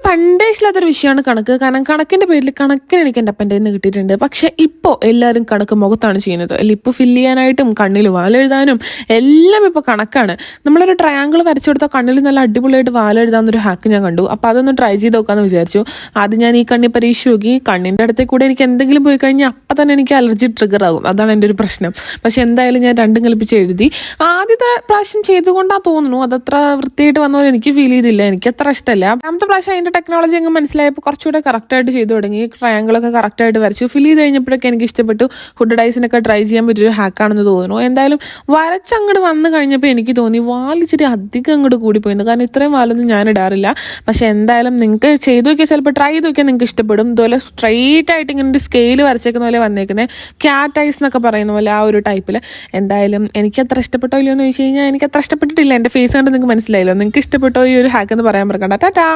പണ്ടേ ഇഷ്ടമില്ലാത്തൊരു വിഷയമാണ് കണക്ക്. കാരണം കണക്കിന്റെ പേരിൽ കണക്കിന് എനിക്ക് എൻ്റെ അപ്പൻ്റെ നിന്ന് കിട്ടിയിട്ടുണ്ട്. പക്ഷെ ഇപ്പോൾ എല്ലാവരും കണക്ക് മുഖത്താണ് ചെയ്യുന്നത്. ലിപ്പ് ഫില്ല് ചെയ്യാനായിട്ടും കണ്ണിൽ വാലെഴുതാനും എല്ലാം ഇപ്പോൾ കണക്കാണ്. നമ്മളൊരു ട്രയാങ്കിൾ വരച്ചു കൊടുത്താൽ കണ്ണിൽ നല്ല അടിപൊളിയായിട്ട് വാലെഴുതാന്നൊരു ഹാക്ക് ഞാൻ കണ്ടു. അപ്പോൾ അതൊന്ന് ട്രൈ ചെയ്ത് നോക്കാമെന്ന് വിചാരിച്ചു. ആദ്യം ഞാൻ ഈ കണ്ണി പരീക്ഷ നോക്കി. കണ്ണിൻ്റെ അടുത്തേ കൂടെ എനിക്ക് എന്തെങ്കിലും പോയി കഴിഞ്ഞാൽ അപ്പം തന്നെ എനിക്ക് അലർജി ട്രിഗർ ആകും. അതാണ് എൻ്റെ ഒരു പ്രശ്നം. പക്ഷെ എന്തായാലും ഞാൻ രണ്ടും കൽപ്പിച്ച് എഴുതി. ആദ്യത്തെ പ്രാവശ്യം ചെയ്തുകൊണ്ടാ തോന്നുന്നു അതത്ര വൃത്തിയായിട്ട് വന്ന പോലെ എനിക്ക് ഫീൽ ചെയ്തില്ല. എനിക്ക് അത്ര ഇഷ്ടമല്ല. രണ്ടാമത്തെ പ്രാവശ്യം അതിൻ്റെ ടെക്നോളജി അങ്ങ് മനസ്സിലായപ്പോൾ കുറച്ചുകൂടെ കറക്റ്റായിട്ട് ചെയ്തു തുടങ്ങി. ട്രയാങ്കിളൊക്കെ കറക്റ്റായിട്ട് വരച്ചു. ഫിൽ ചെയ്ത് കഴിഞ്ഞപ്പോഴൊക്കെ എനിക്ക് ഇഷ്ടപ്പെട്ടു. ഹുഡ് ഡൈസിനൊക്കെ ട്രൈ ചെയ്യാൻ പറ്റിയൊരു ഹാക്കാണെന്ന് തോന്നുന്നു. എന്തായാലും വരച്ചങ്ങോട്ട് വന്നു കഴിഞ്ഞപ്പോൾ എനിക്ക് തോന്നി വാലിച്ചിട്ട് അധികം അങ്ങോട്ട് കൂടിപ്പോയിരുന്നു. കാരണം ഇത്രയും വാലൊന്നും ഞാൻ ഇടാറില്ല. പക്ഷെ എന്തായാലും നിങ്ങൾക്ക് ചെയ്ത് നോക്കിയാൽ ചിലപ്പോൾ ട്രൈ ചെയ്ത് നോക്കിയാൽ നിങ്ങൾക്ക് ഇഷ്ടപ്പെടും. ഇതുപോലെ സ്ട്രെയിറ്റ് ആയിട്ട് ഇങ്ങനെ ഒരു സ്കെയിൽ വരച്ചേക്കുന്ന പോലെ വന്നേക്കുന്നത് ക്യാറ്റ് ഐസ് എന്നൊക്കെ പറയുന്ന പോലെ ആ ഒരു ടൈപ്പിൽ. എന്തായാലും എനിക്ക് അത്ര ഇഷ്ടപ്പെട്ടോ ഇല്ലയോ എന്ന് ചോദിച്ചു കഴിഞ്ഞാൽ എനിക്ക് അത്ര ഇഷ്ടപ്പെട്ടിട്ടില്ല. എൻ്റെ ഫേസ് കണ്ട് നിങ്ങൾക്ക് മനസ്സിലായല്ലോ. നിങ്ങൾക്ക് ഇഷ്ടപ്പെട്ടോ ഈ ഒരു ഹാക്ക് എന്ന് പറയാൻ മറക്കണ്ട. ടാറ്റാ.